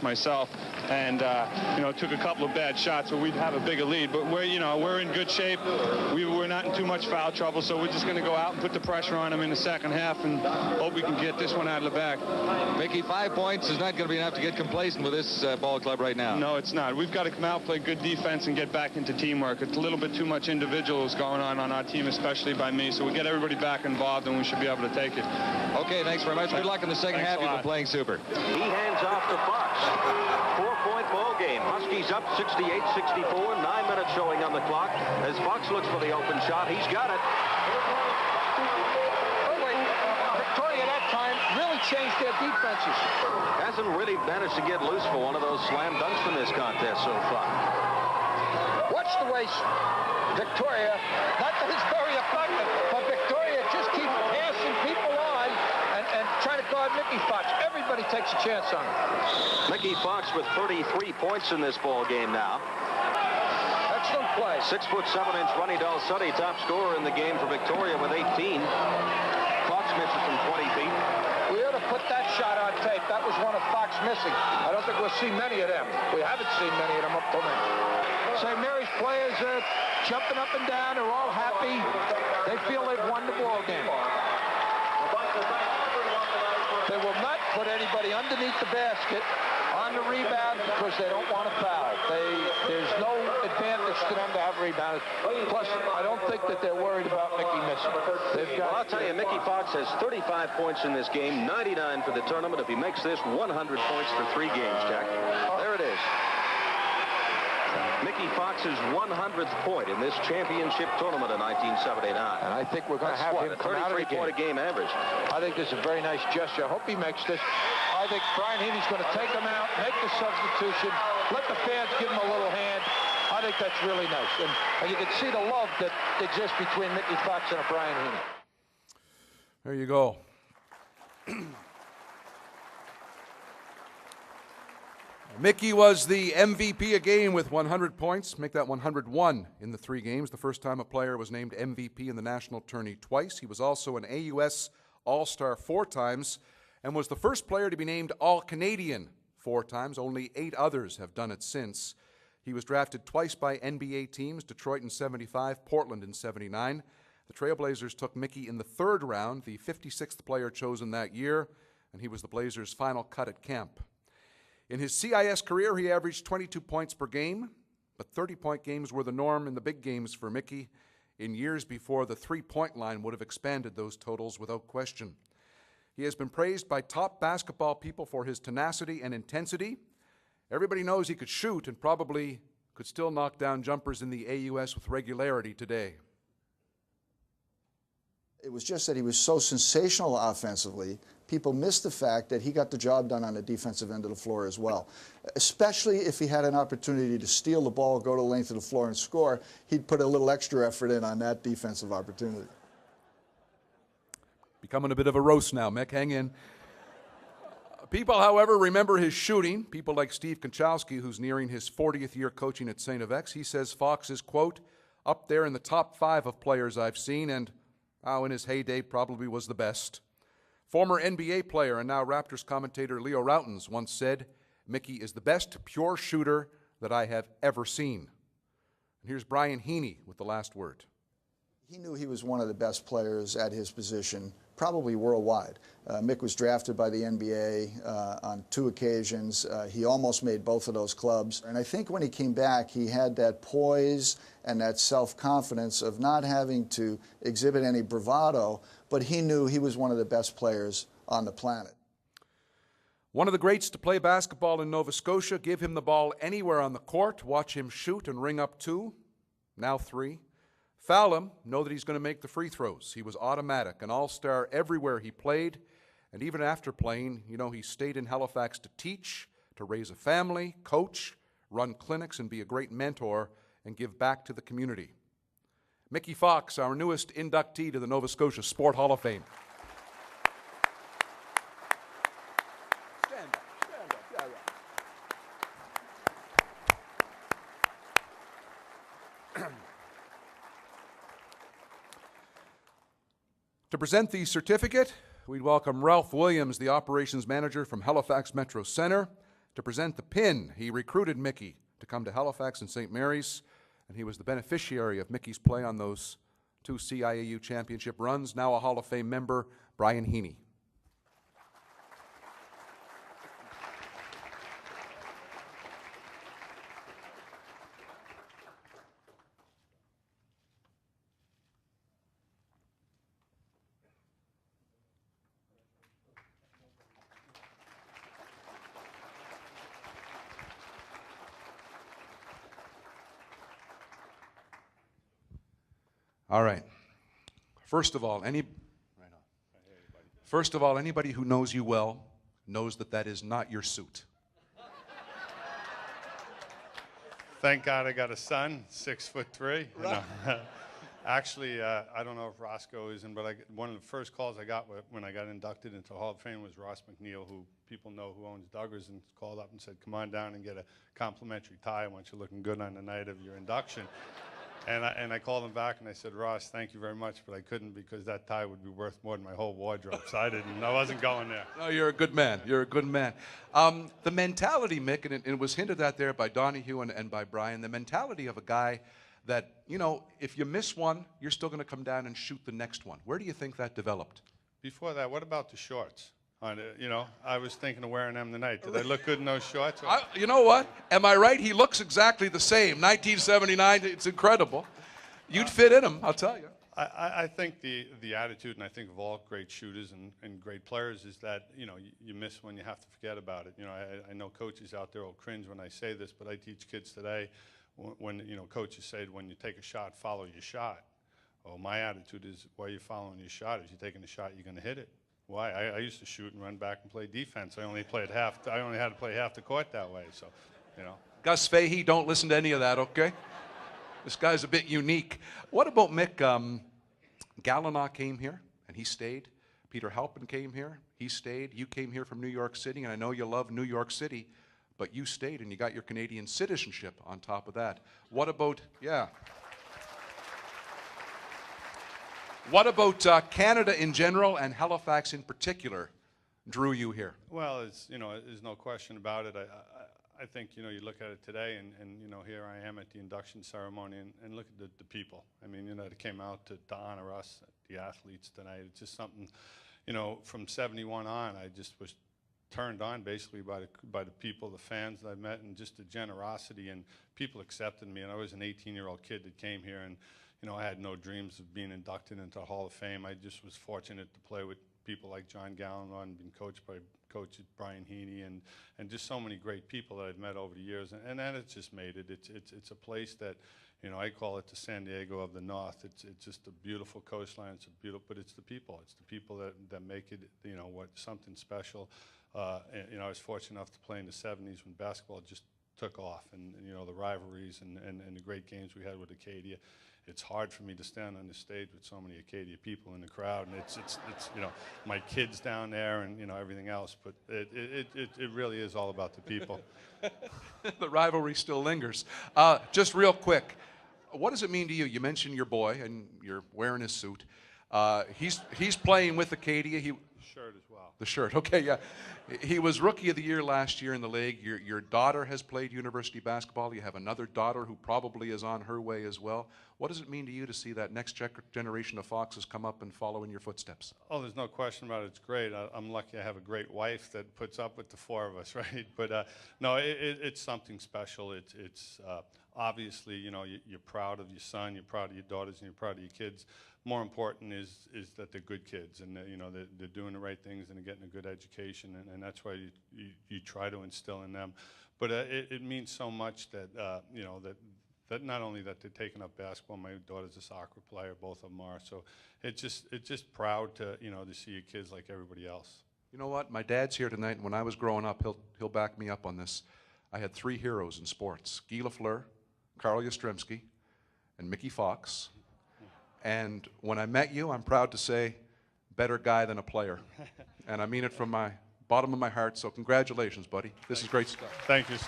chance myself, and took a couple of bad shots where we'd have a bigger lead. But we're in good shape. We're not in too much foul trouble, so we're just going to go out and put the pressure on them in the second half and hope we can get this one out of the bag. Mickey, 5 points is not going to be enough to get complacent with this ball club right now. No, it's not. We've got to come out, play good defense, and get back into teamwork. It's a little bit too much individuals going on our team, especially by me. So we get everybody back involved, and we should be able to take it. Okay, thanks very much. Good luck in the second half. You've been playing super. He hands off to Fox. 4-point ball game. Huskies up 68-64. 9 minutes showing on the clock as Fox looks for the open shot. He's got it. Victoria that time really changed their defenses. Hasn't really managed to get loose for one of those slam dunks from this contest so far. Watch the way Victoria, not that it's very effective, but Victoria just keeps passing people on and trying to guard Mickey Fox. Everybody takes a chance on him. Mickey Fox with 33 points in this ball game now. Excellent play. 6'7" Ronnie Dalsutti, top scorer in the game for Victoria with 18. Fox misses from 20 feet. We ought to put that shot on tape. That was one of Fox missing. I don't think we'll see many of them. We haven't seen many of them up till now. St. Mary's players are jumping up and down. They're all happy. They feel they've won the ball game. They will not put anybody underneath the basket on the rebound because they don't want to foul. There's no advantage to them to have rebounds. Plus, I don't think that they're worried about Mickey missing. Well, I'll tell you, Mickey Fox has 35 points in this game, 99 for the tournament. If he makes this, 100 points for 3 games, Jack. There it is. Mickey Fox's 100th point in this championship tournament in 1979. And I think we're going to have him come out of the game. 33-point a game average. I think this is a very nice gesture. I hope he makes this. I think Brian Heaney's going to take him out, make the substitution, let the fans give him a little hand. I think that's really nice. And you can see the love that exists between Mickey Fox and Brian Heaney. There you go. Mickey was the MVP again with 100 points, make that 101 in the 3 games. The first time a player was named MVP in the national tourney twice. He was also an AUS All-Star 4 times and was the first player to be named All-Canadian 4 times. Only 8 others have done it since. He was drafted twice by NBA teams, Detroit in 75, Portland in 79. The Trailblazers took Mickey in the 3rd round, the 56th player chosen that year, and he was the Blazers' final cut at camp. In his CIS career, he averaged 22 points per game, but 30-point games were the norm in the big games for Mickey. In years before, the 3-point line would have expanded those totals without question. He has been praised by top basketball people for his tenacity and intensity. Everybody knows he could shoot and probably could still knock down jumpers in the AUS with regularity today. It was just that he was so sensational offensively, people missed the fact that he got the job done on the defensive end of the floor as well. Especially if he had an opportunity to steal the ball, go to the length of the floor and score, he'd put a little extra effort in on that defensive opportunity. Becoming a bit of a roast now, Mick, hang in. People, however, remember his shooting. People like Steve Konchowski, who's nearing his 40th year coaching at St. FX. He says Fox is, quote, up there in the top 5 of players I've seen, and in his heyday probably was the best. Former NBA player and now Raptors commentator Leo Rautins once said, Mickey is the best pure shooter that I have ever seen. And here's Brian Heaney with the last word. He knew he was one of the best players at his position, probably worldwide. Mick was drafted by the NBA on 2 occasions. He almost made both of those clubs. And I think when he came back, he had that poise and that self-confidence of not having to exhibit any bravado, but he knew he was one of the best players on the planet. One of the greats to play basketball in Nova Scotia. Give him the ball anywhere on the court, watch him shoot and ring up 2, now 3. Foul him, know that he's going to make the free throws. He was automatic, an all-star everywhere he played, and even after playing, he stayed in Halifax to teach, to raise a family, coach, run clinics, and be a great mentor and give back to the community. Mickey Fox, our newest inductee to the Nova Scotia Sport Hall of Fame. Stand up, yeah. To present the certificate, we'd welcome Ralph Williams, the operations manager from Halifax Metro Centre, To present the pin, he recruited Mickey to come to Halifax and St. Mary's, and he was the beneficiary of Mickey's play on those 2 CIAU championship runs. Now a Hall of Fame member, Brian Heaney. All right. First of all, anybody who knows you well knows that that is not your suit. Thank God I got a son, 6'3". Right. No. Actually, I don't know if Roscoe is in, but one of the first calls I got when I got inducted into the Hall of Fame was Ross McNeil, who people know who owns Duggars, and called up and said, "Come on down and get a complimentary tie. I want you looking good on the night of your induction." And I called him back and I said, "Ross, thank you very much, but I couldn't because that tie would be worth more than my whole wardrobe." So I wasn't going there. No, you're a good man. You're a good man. The mentality, Mick, and it was hinted at there by Donahue and by Brian, the mentality of a guy that, you know, if you miss one, you're still going to come down and shoot the next one. Where do you think that developed? Before that, what about the shorts? You know, I was thinking of wearing them tonight. Did I look good in those shorts? You know what? Am I right? He looks exactly the same. 1979, it's incredible. You'd fit in them, I'll tell you. I think the attitude, and I think of all great shooters and great players, is that, you know, you miss when you have to forget about it. You know, I know coaches out there will cringe when I say this, but I teach kids today when, you know, coaches say when you take a shot, follow your shot. Well, my attitude is, why are you following your shot? If you're taking a shot, you're going to hit it. Why? I used to shoot and run back and play defense. I only had to play half the court that way. So, you know. Gus Fahey, don't listen to any of that, okay? This guy's a bit unique. What about Mick? Gallinaw came here and he stayed. Peter Halpin came here. He stayed. You came here from New York City, and I know you love New York City, but you stayed and you got your Canadian citizenship on top of that. What about, yeah. What about Canada in general and Halifax in particular drew you here? Well, you know, there's no question about it. I think, you know, you look at it today, and you know, here I am at the induction ceremony, and look at the people. I mean, you know, they came out to honor us, the athletes tonight. It's just something, you know, from '71 on, I just was turned on basically by the people, the fans that I met, and just the generosity, and people accepted me. And I was an 18-year-old kid that came here, and you know, I had no dreams of being inducted into the Hall of Fame. I just was fortunate to play with people like John Gallinaw and being coached by Coach Brian Heaney, and just so many great people that I've met over the years. And then it's just made it. It's a place that, you know, I call it the San Diego of the North. It's just a beautiful coastline. It's a beautiful, but it's the people. It's the people that make it, you know, what something special. You know, I was fortunate enough to play in the '70s when basketball just took off, and you know, the rivalries and the great games we had with Acadia. It's hard for me to stand on the stage with so many Acadia people in the crowd, and it's you know, my kids down there and, you know, everything else, but it really is all about the people. The rivalry still lingers. Just real quick, what does it mean to you? You mentioned your boy, and you're wearing his suit. He's playing with Acadia. Shirt as well. The shirt, okay, yeah. He was Rookie of the Year last year in the league. Your daughter has played university basketball. You have another daughter who probably is on her way as well. What does it mean to you to see that next generation of Foxes come up and follow in your footsteps? Oh, there's no question about it. It's great. I'm lucky I have a great wife that puts up with the four of us, right? But no, it's something special. It's obviously, you know, you're proud of your son, you're proud of your daughters, and you're proud of your kids. More important is that they're good kids, and you know, they're doing the right things and they're getting a good education, and that's why you try to instill in them. But it means so much that you know, that not only that they're taking up basketball. My daughter's a soccer player, both of them are. So it's just proud to, you know, to see your kids like everybody else. You know what? My dad's here tonight, and when I was growing up, he'll back me up on this. I had 3 heroes in sports: Guy Lafleur, Carl Yastrzemski, and Mickey Fox. And when I met you, I'm proud to say, better guy than a player. And I mean it from my bottom of my heart, so congratulations, buddy. This is great stuff. Thank you so much.